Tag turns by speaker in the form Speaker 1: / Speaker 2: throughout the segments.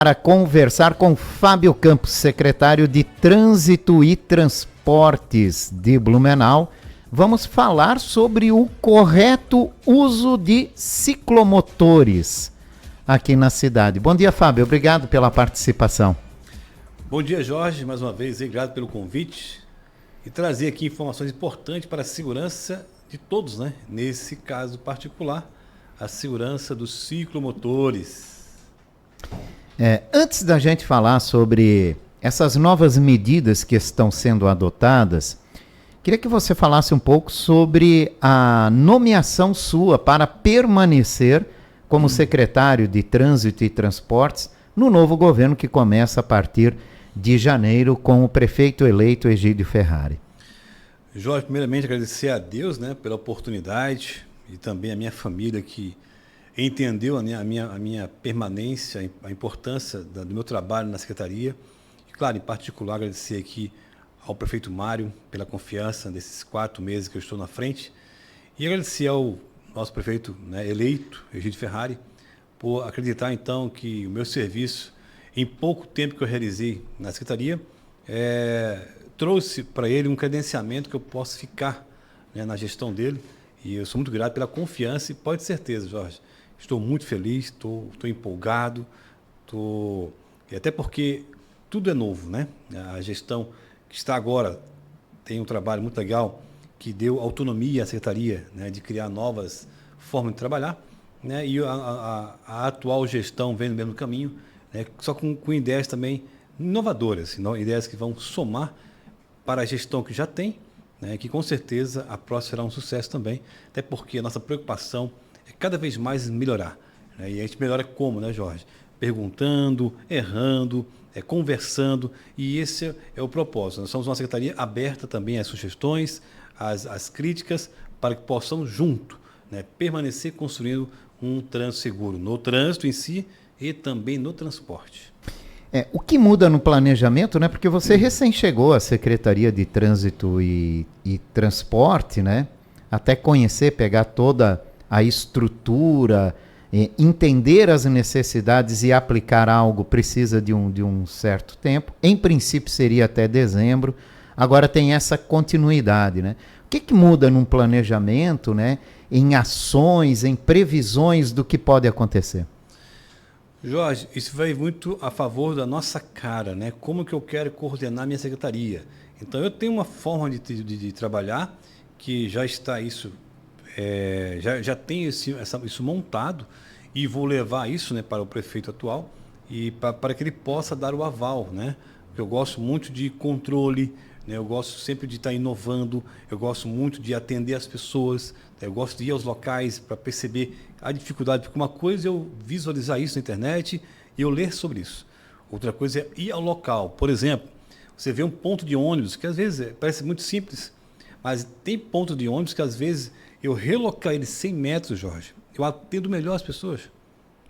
Speaker 1: Para conversar com Fábio Campos, secretário de Trânsito e Transportes de Blumenau, vamos falar sobre o correto uso de ciclomotores aqui na cidade. Bom dia, Fábio, obrigado pela participação.
Speaker 2: Bom dia, Jorge, mais uma vez, obrigado pelo convite e trazer aqui informações importantes para a segurança de todos, né? Nesse caso particular, a segurança dos ciclomotores.
Speaker 1: Antes da gente falar sobre essas novas medidas que estão sendo adotadas, queria que você falasse um pouco sobre a nomeação sua para permanecer como secretário de Trânsito e Transportes no novo governo que começa a partir de janeiro com o prefeito eleito Egídio Ferrari.
Speaker 2: Jorge, primeiramente agradecer a Deus, né, pela oportunidade e também a minha família que entendeu a minha permanência, a importância do meu trabalho na secretaria. E, claro, em particular, agradecer aqui ao prefeito Mário pela confiança nesses 4 meses que eu estou na frente. E agradecer ao nosso prefeito, né, eleito, Egídio Ferrari, por acreditar, então, que o meu serviço, em pouco tempo que eu realizei na secretaria, trouxe para ele um credenciamento que eu possa ficar, né, na gestão dele. E eu sou muito grato pela confiança e pode ter certeza, Jorge, estou muito feliz, estou empolgado, e até porque tudo é novo, né? A gestão que está agora tem um trabalho muito legal que deu autonomia à secretaria, né, de criar novas formas de trabalhar, né? E a atual gestão vem no mesmo caminho, né, só com ideias também inovadoras, ideias que vão somar para a gestão que já tem, né, que com certeza a próxima será um sucesso também, até porque a nossa preocupação é cada vez mais melhorar, né? E a gente melhora como, né, Jorge? Perguntando, errando, conversando, e esse é o propósito. Nós somos uma secretaria aberta também às sugestões, às críticas, para que possamos junto, né, permanecer construindo um trânsito seguro, no trânsito em si e também no transporte.
Speaker 1: O que muda no planejamento, né? Porque você recém chegou à Secretaria de Trânsito e Transporte, né? Até conhecer, pegar toda a estrutura, entender as necessidades e aplicar algo precisa de um certo tempo. Em princípio seria até dezembro. Agora tem essa continuidade, né? O que muda num planejamento, né? Em ações, em previsões do que pode acontecer?
Speaker 2: Jorge, isso vai muito a favor da nossa cara, né? Como que eu quero coordenar minha secretaria. Então, eu tenho uma forma de trabalhar que já está isso, já tem isso montado e vou levar isso, né, para o prefeito atual e para que ele possa dar o aval, né? Porque eu gosto muito de controle, né? Eu gosto sempre de estar inovando, eu gosto muito de atender as pessoas, né? Eu gosto de ir aos locais para perceber a dificuldade, porque uma coisa é eu visualizar isso na internet e eu ler sobre isso. Outra coisa é ir ao local. Por exemplo, você vê um ponto de ônibus, que às vezes parece muito simples, mas tem ponto de ônibus que às vezes eu relocar ele 100 metros, Jorge, eu atendo melhor as pessoas,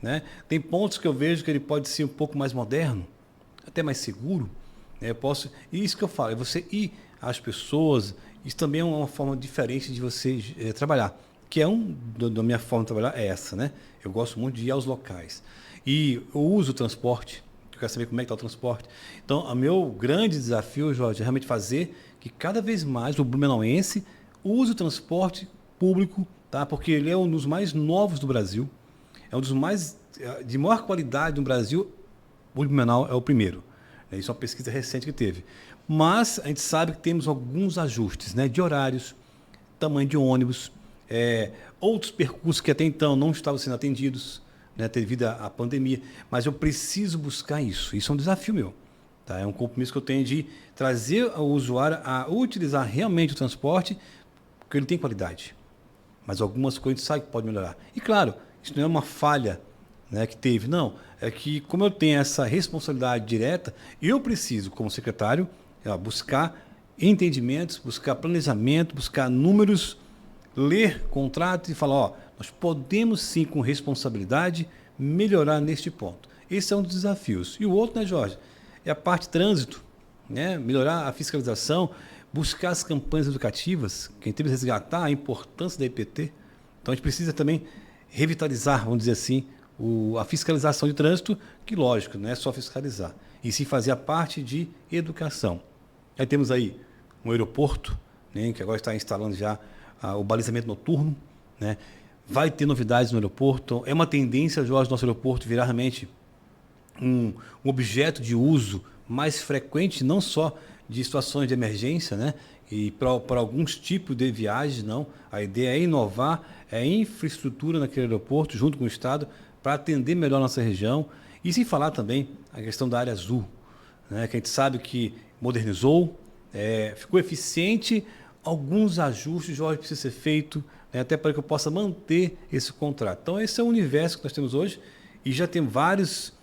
Speaker 2: né? Tem pontos que eu vejo que ele pode ser um pouco mais moderno, até mais seguro, né? E isso que eu falo, é você ir às pessoas, isso também é uma forma diferente de você trabalhar. Que é da minha forma de trabalhar é essa, né? Eu gosto muito de ir aos locais. E eu uso o transporte, eu quero saber como é que está o transporte. Então, o meu grande desafio, Jorge, é realmente fazer que cada vez mais o blumenauense use o transporte público, tá? Porque ele é um dos mais novos do Brasil, é um dos mais de maior qualidade do Brasil, o Blumenau é o primeiro. Isso é uma pesquisa recente que teve. Mas a gente sabe que temos alguns ajustes, né, de horários, tamanho de ônibus, outros percursos que até então não estavam sendo atendidos, né, devido à pandemia, mas eu preciso buscar isso. Isso é um desafio meu, tá? É um compromisso que eu tenho de trazer o usuário a utilizar realmente o transporte, porque ele tem qualidade. Mas algumas coisas a gente sabe que pode melhorar. E claro, isso não é uma falha, né, que teve, não. É que como eu tenho essa responsabilidade direta, eu preciso, como secretário, buscar entendimentos, buscar planejamento, buscar números, ler contratos e falar, nós podemos sim, com responsabilidade, melhorar neste ponto. Esse é um dos desafios. E o outro, né, Jorge, é a parte de trânsito, né? Melhorar a fiscalização, buscar as campanhas educativas, que a gente tem que resgatar a importância da EPT. Então a gente precisa também revitalizar, vamos dizer assim, a fiscalização de trânsito, que lógico, não é só fiscalizar, e sim fazer a parte de educação. Aí temos aí um aeroporto, né, que agora está instalando já o balizamento noturno, né? Vai ter novidades no aeroporto. É uma tendência, Jorge, do nosso aeroporto virar realmente um objeto de uso mais frequente, não só de situações de emergência, né? E para alguns tipos de viagens, não. A ideia é inovar, é infraestrutura naquele aeroporto, junto com o Estado, para atender melhor a nossa região. E sem falar também a questão da área azul, né? Que a gente sabe que modernizou, ficou eficiente. Alguns ajustes, Jorge, precisam ser feitos, né? Até para que eu possa manter esse contrato. Então, esse é o universo que nós temos hoje e já tem vários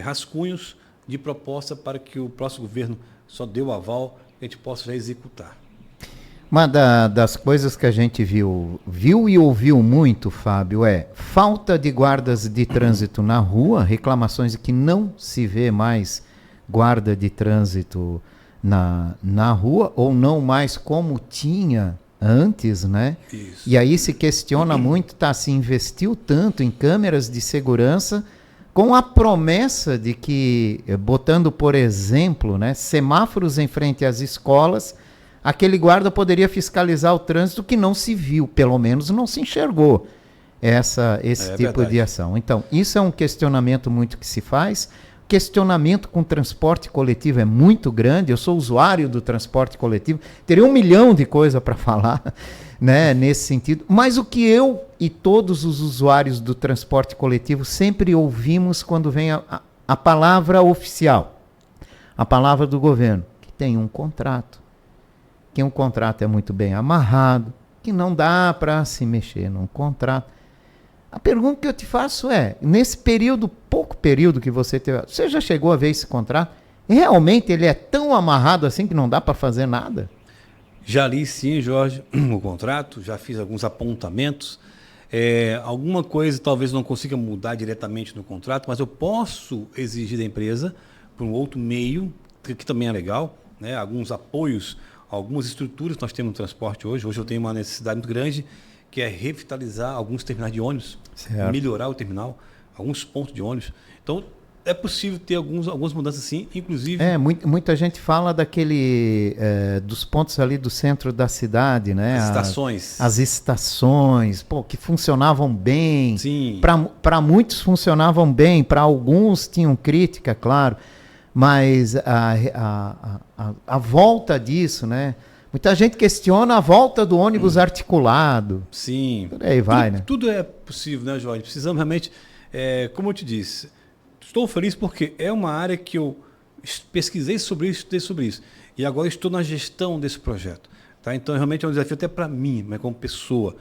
Speaker 2: rascunhos de proposta para que o próximo governo só dê o aval, que a gente possa já executar.
Speaker 1: Uma das coisas que a gente viu e ouviu muito, Fábio, é falta de guardas de trânsito na rua, reclamações de que não se vê mais guarda de trânsito na rua, ou não mais como tinha antes, né?
Speaker 2: Isso.
Speaker 1: E aí se questiona muito, se investiu tanto em câmeras de segurança, com a promessa de que, botando por exemplo, né, semáforos em frente às escolas, aquele guarda poderia fiscalizar o trânsito que não se viu, pelo menos não se enxergou esse tipo
Speaker 2: verdade.
Speaker 1: de ação. Então, isso é um questionamento muito que se faz. Questionamento com transporte coletivo é muito grande. Eu sou usuário do transporte coletivo, teria 1 milhão de coisas para falar, né, nesse sentido. Mas o que eu e todos os usuários do transporte coletivo sempre ouvimos quando vem a palavra oficial, a palavra do governo, que tem um contrato, que um contrato é muito bem amarrado, que não dá para se mexer num contrato. A pergunta que eu te faço é, nesse pouco período que você teve, você já chegou a ver esse contrato? Realmente ele é tão amarrado assim que não dá para fazer nada?
Speaker 2: Já li sim, Jorge, o contrato, já fiz alguns apontamentos. Alguma coisa talvez não consiga mudar diretamente no contrato, mas eu posso exigir da empresa, por um outro meio, que também é legal, né? Alguns apoios, algumas estruturas que nós temos no transporte hoje. Hoje eu tenho uma necessidade muito grande, que é revitalizar alguns terminais de ônibus,
Speaker 1: certo,
Speaker 2: melhorar o terminal, alguns pontos de ônibus. Então, é possível ter algumas mudanças sim, inclusive...
Speaker 1: Muita gente fala dos pontos ali do centro da cidade, né?
Speaker 2: As estações.
Speaker 1: As estações, que funcionavam bem.
Speaker 2: Sim.
Speaker 1: Para muitos funcionavam bem, para alguns tinham crítica, claro, mas a volta disso, né? Muita gente questiona a volta do ônibus articulado.
Speaker 2: Sim.
Speaker 1: Por aí vai, né?
Speaker 2: Tudo é possível, né, Jorge? Precisamos realmente, como eu te disse, estou feliz porque é uma área que eu pesquisei sobre isso, estudei sobre isso. E agora estou na gestão desse projeto. Tá? Então, realmente é um desafio até para mim, mas como pessoa.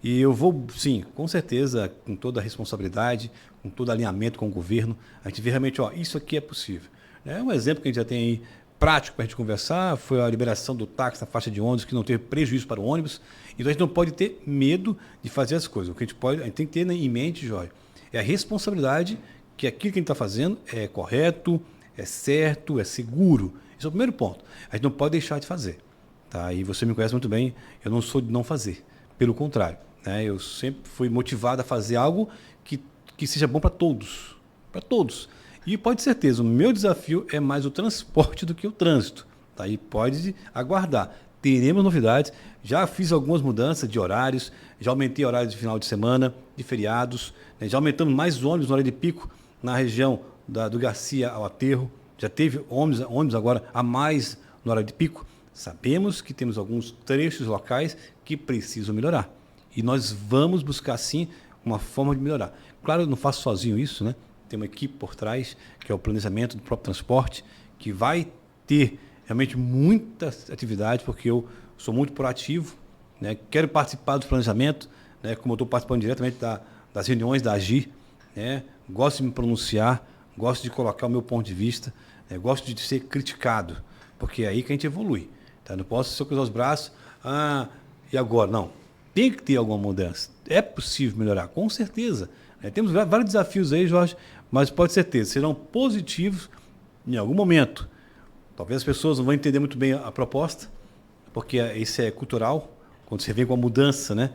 Speaker 2: E eu vou, sim, com certeza, com toda a responsabilidade, com todo alinhamento com o governo, a gente vê realmente, isso aqui é possível. Um exemplo que a gente já tem aí, prático para a gente conversar, foi a liberação do táxi na faixa de ônibus, que não teve prejuízo para o ônibus. Então, a gente não pode ter medo de fazer as coisas. O que a gente tem que ter em mente, Jorge, é a responsabilidade que aquilo que a gente está fazendo é correto, é certo, é seguro. Esse é o primeiro ponto. A gente não pode deixar de fazer. Tá? E você me conhece muito bem, eu não sou de não fazer. Pelo contrário, né? Eu sempre fui motivado a fazer algo que seja bom para todos. Para todos. E pode ter certeza, o meu desafio é mais o transporte do que o trânsito. Tá? E pode aguardar. Teremos novidades. Já fiz algumas mudanças de horários, já aumentei horários de final de semana, de feriados, né? Já aumentamos mais ônibus na hora de pico na região do Garcia ao Aterro. Já teve ônibus agora a mais na hora de pico. Sabemos que temos alguns trechos locais que precisam melhorar. E nós vamos buscar, sim, uma forma de melhorar. Claro, eu não faço sozinho isso, né? Tem uma equipe por trás, que é o planejamento do próprio transporte, que vai ter realmente muitas atividades, porque eu sou muito proativo, né? Quero participar do planejamento, né? Como eu estou participando diretamente das reuniões da AGI, né? Gosto de me pronunciar, gosto de colocar o meu ponto de vista, né? Gosto de ser criticado, porque é aí que a gente evolui. Tá? Não posso só cruzar os braços, e agora? Não. Tem que ter alguma mudança. É possível melhorar, com certeza. Temos vários desafios aí, Jorge, mas pode ser certeza, serão positivos em algum momento. Talvez as pessoas não vão entender muito bem a proposta, porque isso é cultural, quando você vem com a mudança, né?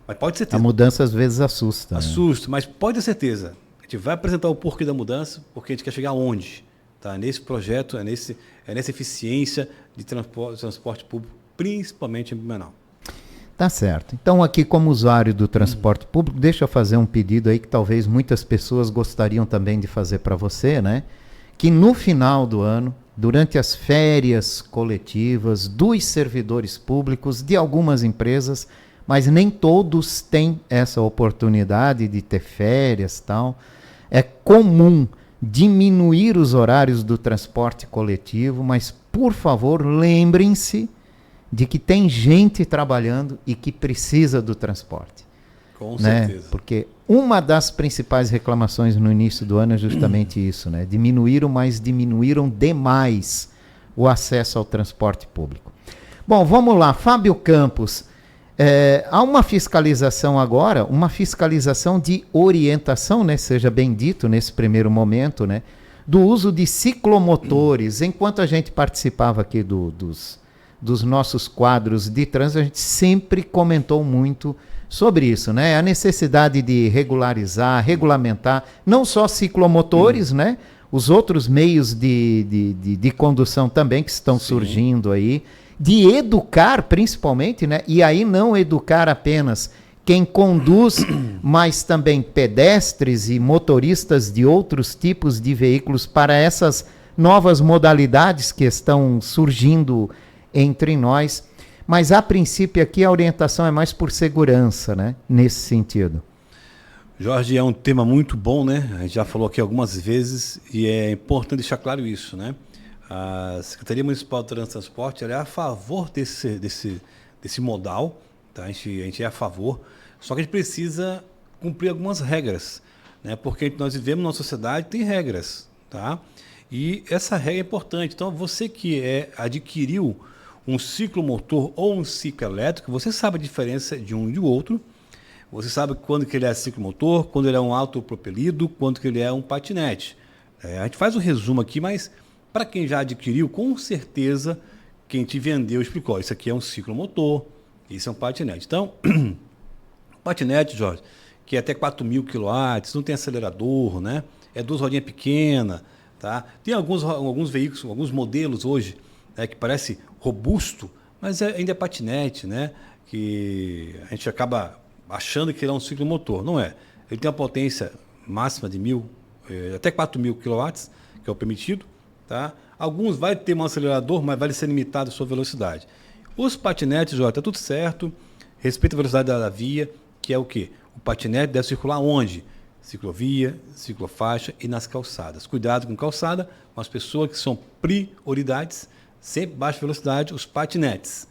Speaker 2: Mas pode ter
Speaker 1: A
Speaker 2: certeza.
Speaker 1: mudança às vezes assusta. Né?
Speaker 2: Assusta, mas pode ter certeza. A gente vai apresentar o porquê da mudança, porque a gente quer chegar aonde? Tá? Nesse projeto, nessa eficiência de transporte público, principalmente em Blumenau.
Speaker 1: Tá certo. Então, aqui como usuário do transporte público, deixa eu fazer um pedido aí que talvez muitas pessoas gostariam também de fazer para você, né? Que no final do ano, durante as férias coletivas dos servidores públicos de algumas empresas, mas nem todos têm essa oportunidade de ter férias e tal, é comum diminuir os horários do transporte coletivo, mas, por favor, lembrem-se de que tem gente trabalhando e que precisa do transporte.
Speaker 2: Com
Speaker 1: né?
Speaker 2: certeza.
Speaker 1: Porque uma das principais reclamações no início do ano é justamente isso, né? Diminuíram, mas diminuíram demais o acesso ao transporte público. Bom, vamos lá. Fábio Campos, há uma fiscalização agora, uma fiscalização de orientação, né? Seja bem dito nesse primeiro momento, né? Do uso de ciclomotores. Enquanto a gente participava aqui dos nossos quadros de trânsito, a gente sempre comentou muito sobre isso, né? A necessidade de regularizar, regulamentar, não só ciclomotores, né? Os outros meios de condução também que estão surgindo aí, de educar principalmente, né? E aí não educar apenas quem conduz, mas também pedestres e motoristas de outros tipos de veículos para essas novas modalidades que estão surgindo entre nós, mas a princípio aqui a orientação é mais por segurança, né? Nesse sentido.
Speaker 2: Jorge, é um tema muito bom, né? A gente já falou aqui algumas vezes e é importante deixar claro isso, né? A Secretaria Municipal de Transporte ela é a favor desse modal, tá? A gente é a favor, só que a gente precisa cumprir algumas regras, né? Porque nós vivemos numa sociedade que tem regras, tá? E essa regra é importante. Então, você que adquiriu um ciclomotor ou um ciclo elétrico, você sabe a diferença de um e do outro. Você sabe quando que ele é ciclomotor, quando ele é um autopropelido, quando que ele é um patinete. A gente faz um resumo aqui, mas para quem já adquiriu, com certeza, quem te vendeu explicou. Isso aqui é um ciclomotor, isso é um patinete. Então, patinete, Jorge, que é até 4.000 kW, não tem acelerador, né? É duas rodinhas pequenas, tá? Tem alguns veículos, alguns modelos hoje, né, que parece robusto, mas ainda é patinete, né? Que a gente acaba achando que ele é um ciclomotor. Não é. Ele tem uma potência máxima de até 4.000 kW, que é o permitido. Tá? Alguns vai ter um acelerador, mas vai ser limitado a sua velocidade. Os patinetes, Jorge, está tudo certo. Respeita a velocidade da via, que é o quê? O patinete deve circular onde? Ciclovia, ciclofaixa e nas calçadas. Cuidado com calçada, com as pessoas que são prioridades, sempre baixa velocidade, os patinetes.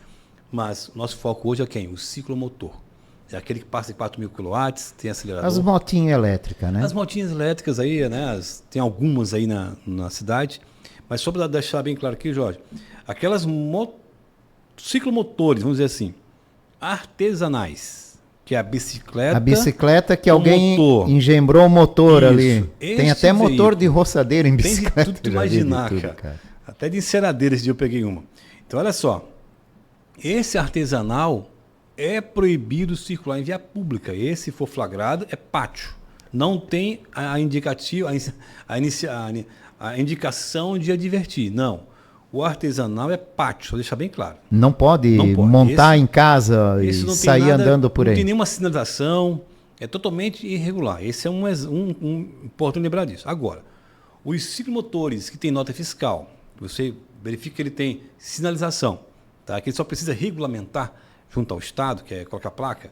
Speaker 2: Mas o nosso foco hoje é quem? O ciclomotor. É aquele que passa de 4.000 kW, tem acelerador.
Speaker 1: As motinhas elétricas, né?
Speaker 2: As motinhas elétricas aí, né? Tem algumas aí na cidade. Mas só para deixar bem claro aqui, Jorge, aquelas ciclomotores, vamos dizer assim, artesanais, que é a bicicleta.
Speaker 1: A bicicleta que alguém engembrou o motor ali. Tem até motor de roçadeira em bicicleta.
Speaker 2: Tem de tudo imaginar, cara. Até de enceradeira esse dia eu peguei uma. Então, olha só. Esse artesanal é proibido circular em via pública. Esse, se for flagrado, é pátio. Não tem a indicação de advertir. Não. O artesanal é pátio, só deixar bem claro.
Speaker 1: Não pode montar em casa e sair andando por aí.
Speaker 2: Não tem nenhuma sinalização, é totalmente irregular. Esse é importante lembrar disso. Agora, os ciclomotores que têm nota fiscal, você verifica que ele tem sinalização, tá? Que ele só precisa regulamentar junto ao Estado, que é colocar placa,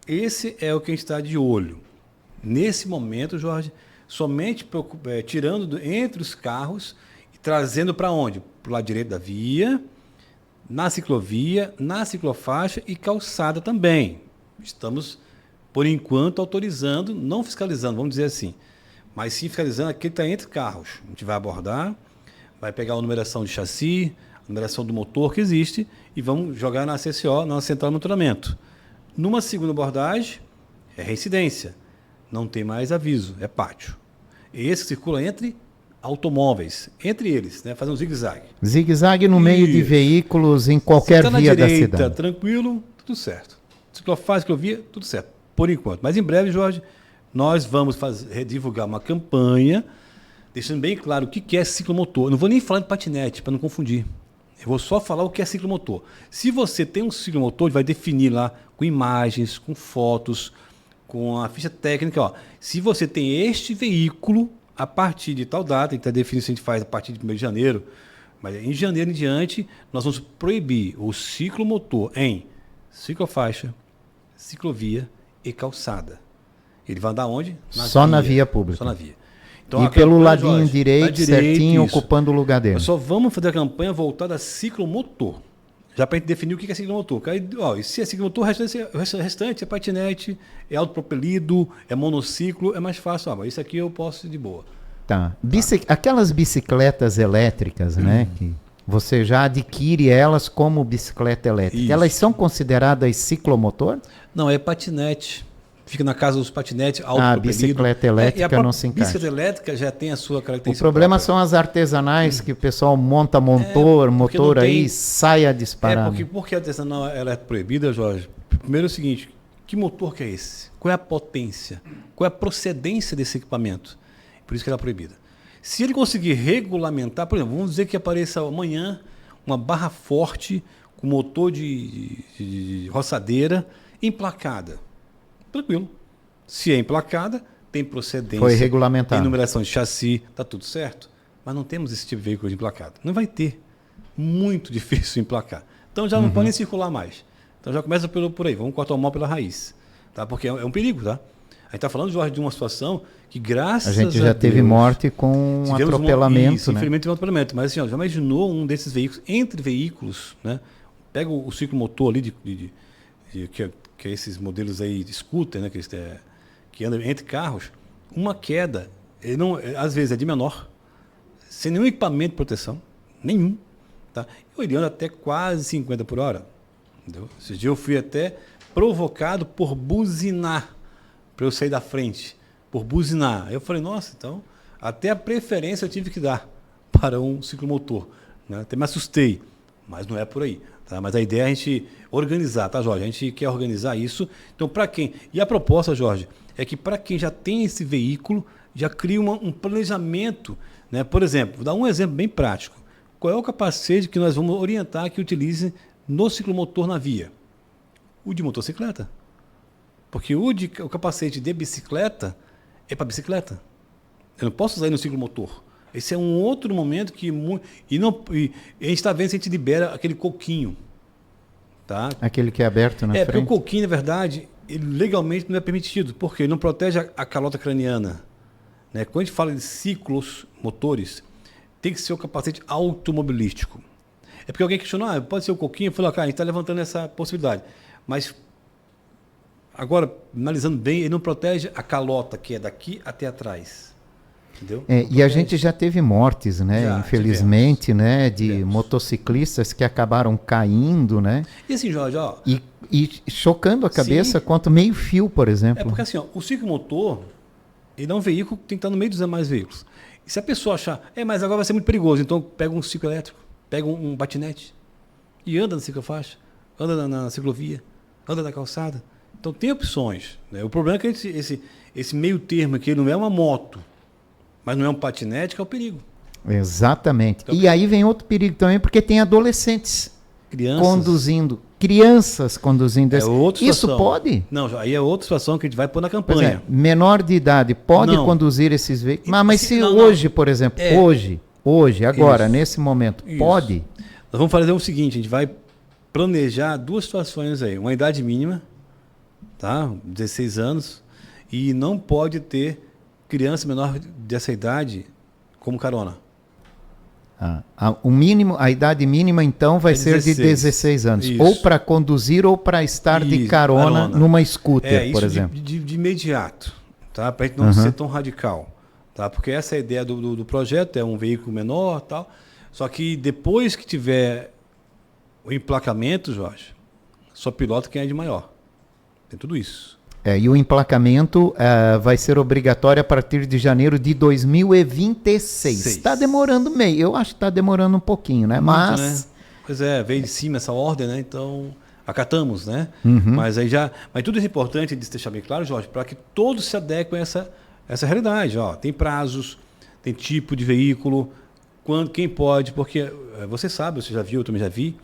Speaker 2: esse é o que a gente está de olho. Nesse momento, Jorge, somente tirando entre os carros e trazendo para onde? Para o lado direito da via, na ciclovia, na ciclofaixa e calçada também. Estamos, por enquanto, autorizando, não fiscalizando, vamos dizer assim, mas sim fiscalizando aquele que está entre carros. A gente vai abordar, vai pegar a numeração de chassi, a numeração do motor que existe e vamos jogar na CCO, na Central de Monitoramento. Numa segunda abordagem, é reincidência. Não tem mais aviso, é pátio. Esse circula entre automóveis, entre eles, né? Fazendo um zigue-zague.
Speaker 1: Zigue-zague no meio de veículos em qualquer via da cidade.
Speaker 2: Tranquilo, tudo certo. ciclofaixa, ciclovia, tudo certo, por enquanto. Mas em breve, Jorge, nós vamos divulgar uma campanha, deixando bem claro o que é ciclomotor. Eu não vou nem falar de patinete, para não confundir. Eu vou só falar o que é ciclomotor. Se você tem um ciclomotor, vai definir lá com imagens, com fotos, com a ficha técnica. Ó, se você tem este veículo, a partir de tal data, que está definido se a gente faz a partir de 1º de janeiro, mas em janeiro em diante, nós vamos proibir o ciclomotor em ciclofaixa, ciclovia e calçada. Ele vai andar onde?
Speaker 1: Só na via pública.
Speaker 2: Só na via. Então,
Speaker 1: e pelo ladinho
Speaker 2: Jorge,
Speaker 1: direito, certinho,
Speaker 2: isso.
Speaker 1: ocupando o lugar dele.
Speaker 2: Nós só vamos fazer a campanha voltada a ciclomotor. Já para a gente definir o que é ciclomotor. Aí, ó, e se é ciclomotor, o restante é patinete, é autopropelido, é monociclo, é mais fácil. Mas isso aqui eu posso ir de boa.
Speaker 1: Tá. Aquelas bicicletas elétricas, né? Que você já adquire elas como bicicleta elétrica.
Speaker 2: Isso.
Speaker 1: Elas são consideradas ciclomotor?
Speaker 2: Não, é patinete. Fica na casa dos patinetes, autopropelido.
Speaker 1: A bicicleta elétrica não se encaixa.
Speaker 2: A bicicleta elétrica já tem a sua característica.
Speaker 1: O problema
Speaker 2: própria.
Speaker 1: são as artesanais que o pessoal monta motor aí, sai a disparar.
Speaker 2: Porque a artesanal ela é proibida, Jorge. Primeiro é o seguinte, que motor que é esse? Qual é a potência? Qual é a procedência desse equipamento? Por isso que ela é proibida. Se ele conseguir regulamentar, por exemplo, vamos dizer que apareça amanhã uma barra forte com motor de roçadeira emplacada. Tranquilo. Se é emplacada, tem procedência.
Speaker 1: Foi regulamentado.
Speaker 2: Tem numeração de chassi, está tudo certo. Mas não temos esse tipo de veículo emplacado. Não vai ter. Muito difícil emplacar. Então já não pode nem circular mais. Então já começa por aí. Vamos cortar o mal pela raiz. Tá? Porque é um perigo, tá? A gente está falando, Jorge, de uma situação que, graças a Deus...
Speaker 1: A gente já teve morte com um atropelamento,
Speaker 2: isso,
Speaker 1: né?
Speaker 2: Infelizmente teve um atropelamento. Mas assim, ó, já imaginou um desses veículos, entre veículos, né? Pega o ciclomotor ali, que é esses modelos aí de scooter, né? Que andam entre carros, uma queda, ele não, às vezes é de menor, sem nenhum equipamento de proteção, nenhum. Tá? Ele anda até quase 50 por hora. Entendeu? Esses dias eu fui até provocado por buzinar, para eu sair da frente, por buzinar. Aí eu falei, nossa, então, até a preferência eu tive que dar para um ciclomotor. Né? Até me assustei, mas não é por aí. Tá? Mas a ideia é a gente organizar, tá, Jorge? A gente quer organizar isso. Então, para quem... E a proposta, Jorge, é que para quem já tem esse veículo, já cria um planejamento. Né? Por exemplo, vou dar um exemplo bem prático. Qual é o capacete que nós vamos orientar que utilize no ciclomotor na via? O de motocicleta. Porque o capacete de bicicleta é para bicicleta. Eu não posso usar ele no ciclomotor. Esse é um outro momento que... E a gente está vendo se a gente libera aquele coquinho. Tá?
Speaker 1: Aquele que é aberto na frente.
Speaker 2: Porque o coquinho, na verdade, ele legalmente não é permitido. Porque ele não protege a calota craniana. Né? Quando a gente fala de ciclos motores, tem que ser o capacete automobilístico. É porque alguém questionou, pode ser o coquinho? Eu falei, cara, a gente está levantando essa possibilidade. Mas, agora, analisando bem, ele não protege a calota, que é daqui até atrás. Entendeu?
Speaker 1: E a gente já teve mortes, né?
Speaker 2: Já,
Speaker 1: infelizmente,
Speaker 2: tivemos.
Speaker 1: né? De motociclistas que acabaram caindo, né?
Speaker 2: E assim, Jorge, ó...
Speaker 1: E chocando a cabeça quanto meio fio, por exemplo.
Speaker 2: É porque assim, ó, o ciclomotor, ele é um veículo que tem que estar no meio dos demais veículos. E se a pessoa achar, mas agora vai ser muito perigoso, então pega um ciclo elétrico, pega um patinete e anda na ciclofaixa, anda na ciclovia, anda na calçada. Então tem opções. Né? O problema é que esse meio termo aqui não é uma moto, mas não é um patinete, que é o perigo.
Speaker 1: Exatamente. Então, e aí vem outro perigo também, porque tem adolescentes crianças conduzindo. Isso pode?
Speaker 2: Não, aí é outra situação que a gente vai pôr na campanha.
Speaker 1: Menor de idade pode conduzir esses veículos? Mas se hoje, por exemplo, hoje, agora, nesse momento, pode?
Speaker 2: Nós vamos fazer o seguinte, a gente vai planejar duas situações aí. Uma idade mínima, tá? 16 anos, e não pode ter criança menor dessa idade como carona.
Speaker 1: A idade mínima, então, vai ser de 16 anos. Isso. Ou para conduzir ou para estar de carona numa scooter, por exemplo.
Speaker 2: De imediato, tá? Para a gente não ser tão radical. Tá? Porque essa é a ideia do projeto, é um veículo menor, tal. Só que depois que tiver o emplacamento, Jorge, só pilota quem é de maior. Tem tudo isso.
Speaker 1: E o emplacamento vai ser obrigatório a partir de janeiro de 2026. Está demorando meio. Eu acho que está demorando um pouquinho, né?
Speaker 2: Muito, mas... Né? Pois é, veio de cima essa ordem, né? Então, acatamos, né? Mas tudo isso é importante de deixar bem claro, Jorge, para que todos se adequem a essa realidade. Ó, tem prazos, tem tipo de veículo, quem pode, porque você sabe, você já viu, eu também já vi,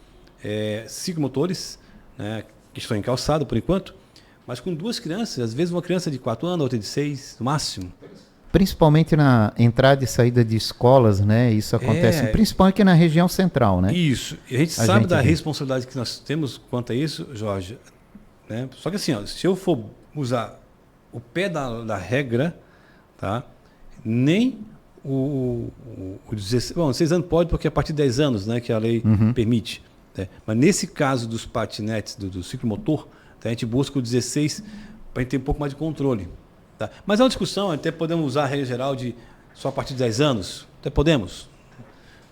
Speaker 2: ciclomotores, né, que estão em calçada por enquanto, mas com 2 crianças, às vezes uma criança de 4 anos, outra de 6, no máximo.
Speaker 1: Principalmente na entrada e saída de escolas, né? Isso acontece principalmente na região central, né?
Speaker 2: Isso. E a gente sabe da responsabilidade que nós temos quanto a isso, Jorge. Né? Só que assim, ó, se eu for usar o pé da regra, tá? Nem o 16, bom, 6 anos pode, porque é a partir de 10 anos, né, que a lei permite. Né? Mas nesse caso dos patinetes, do ciclomotor, tá? A gente busca o 16 para a gente ter um pouco mais de controle. Tá? Mas é uma discussão, até podemos usar a regra geral de só a partir de 10 anos. Até podemos.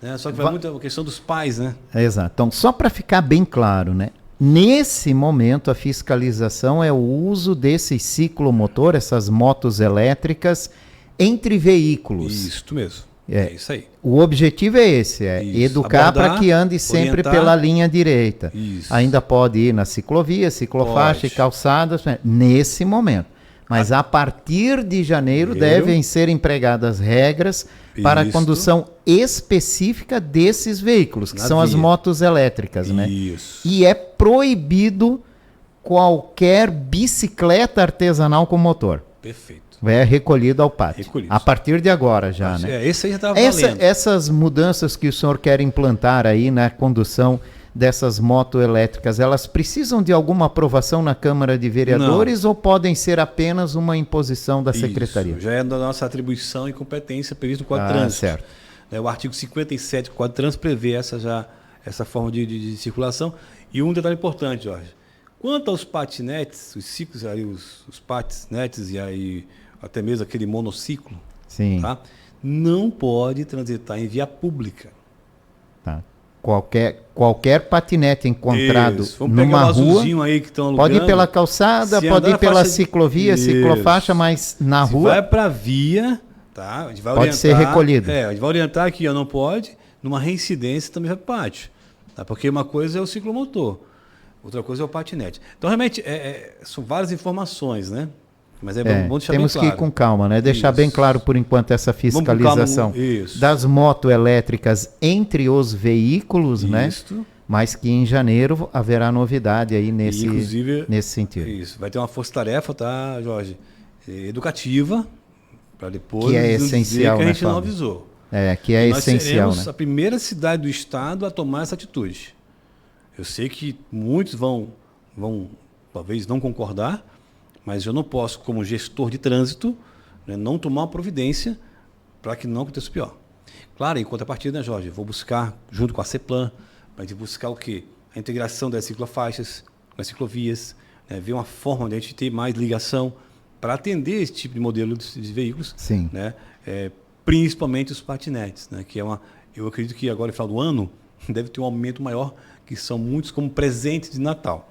Speaker 2: Né? Só que vai muito a questão dos pais, né?
Speaker 1: Exato. Então, só para ficar bem claro, né? Nesse momento, a fiscalização é o uso desse ciclomotor, essas motos elétricas, entre veículos.
Speaker 2: Isso mesmo. É isso aí.
Speaker 1: O objetivo é esse, educar para que ande sempre pela linha direita.
Speaker 2: Isso.
Speaker 1: Ainda pode ir na ciclovia, ciclofaixa e calçadas, né? Nesse momento. Mas a partir de janeiro devem ser empregadas regras para a condução específica desses veículos, que são as motos elétricas, né?
Speaker 2: Isso.
Speaker 1: E é proibido qualquer bicicleta artesanal com motor.
Speaker 2: Perfeito.
Speaker 1: É recolhido ao pátio. A partir de agora já, né?
Speaker 2: Esse aí já estava valendo.
Speaker 1: Essas mudanças que o senhor quer implantar aí na condução dessas motos elétricas, elas precisam de alguma aprovação na Câmara de Vereadores ou podem ser apenas uma imposição da Secretaria?
Speaker 2: Já é da nossa atribuição e competência previsto no Código de Trânsito.
Speaker 1: Certo.
Speaker 2: O artigo 57 do Código de Trânsito prevê essa forma de circulação. E um detalhe importante, Jorge. Quanto aos patinetes, os ciclos, aí, os patinetes e aí até mesmo aquele monociclo,
Speaker 1: sim,
Speaker 2: tá? Não pode transitar em via pública.
Speaker 1: Tá. Qualquer patinete encontrado numa rua,
Speaker 2: aí que estão alugando,
Speaker 1: pode ir pela calçada, pode ir pela ciclovia, ciclofaixa, mas na rua
Speaker 2: vai para a via, tá? A gente vai
Speaker 1: pode ser recolhido.
Speaker 2: A gente vai orientar aqui, não pode, numa reincidência também vai para o pátio. Tá? Porque uma coisa é o ciclomotor, outra coisa é o patinete. Então, realmente, são várias informações, né? Mas bom deixar
Speaker 1: temos
Speaker 2: bem claro.
Speaker 1: Que ir com calma, né? Deixar bem claro, por enquanto, essa fiscalização das motos elétricas entre os veículos, né? Mas que em janeiro haverá novidade aí nesse sentido.
Speaker 2: Isso. Vai ter uma força-tarefa, tá, Jorge? Educativa, para depois
Speaker 1: que é essencial,
Speaker 2: dizer que a gente
Speaker 1: né,
Speaker 2: não avisou.
Speaker 1: Que é essencial,
Speaker 2: nós seremos
Speaker 1: né?
Speaker 2: a primeira cidade do estado a tomar essa atitude. Eu sei que muitos vão talvez não concordar, mas eu não posso, como gestor de trânsito, né, não tomar uma providência para que não aconteça o pior. Claro, em contrapartida, né, Jorge? Vou buscar, junto com a CEPLAN, para a gente buscar o quê? A integração das ciclofaixas, das ciclovias, né, ver uma forma de a gente ter mais ligação para atender esse tipo de modelo de veículos.
Speaker 1: Sim.
Speaker 2: Né, principalmente os patinetes, né, que eu acredito que agora, no final do ano, deve ter um aumento maior, que são muitos como presentes de Natal.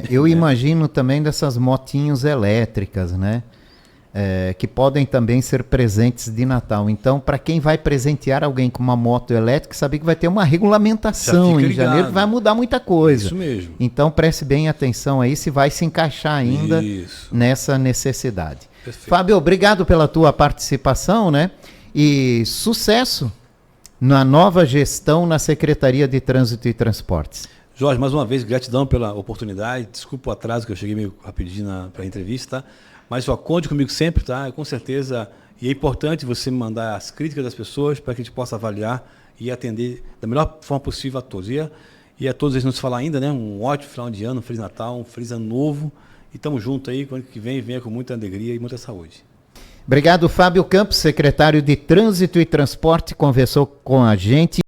Speaker 1: Eu imagino também dessas motinhos elétricas, né? Que podem também ser presentes de Natal. Então, para quem vai presentear alguém com uma moto elétrica, sabe que vai ter uma regulamentação em janeiro, vai mudar muita coisa.
Speaker 2: Isso mesmo.
Speaker 1: Então, preste bem atenção aí se vai se encaixar ainda nessa necessidade.
Speaker 2: Perfeito.
Speaker 1: Fábio, obrigado pela tua participação, né? E sucesso na nova gestão na Secretaria de Trânsito e Transportes.
Speaker 2: Jorge, mais uma vez, gratidão pela oportunidade. Desculpa o atraso que eu cheguei meio rapidinho para a entrevista, tá? Mas só conte comigo sempre, tá? Com certeza. E é importante você me mandar as críticas das pessoas para que a gente possa avaliar e atender da melhor forma possível a todos. E a todos eles nos falar ainda, né? Um ótimo final de ano, um Feliz Natal, um Feliz Ano Novo. E estamos juntos aí, quando que vem, venha com muita alegria e muita saúde.
Speaker 1: Obrigado, Fábio Campos, secretário de Trânsito e Transporte, conversou com a gente.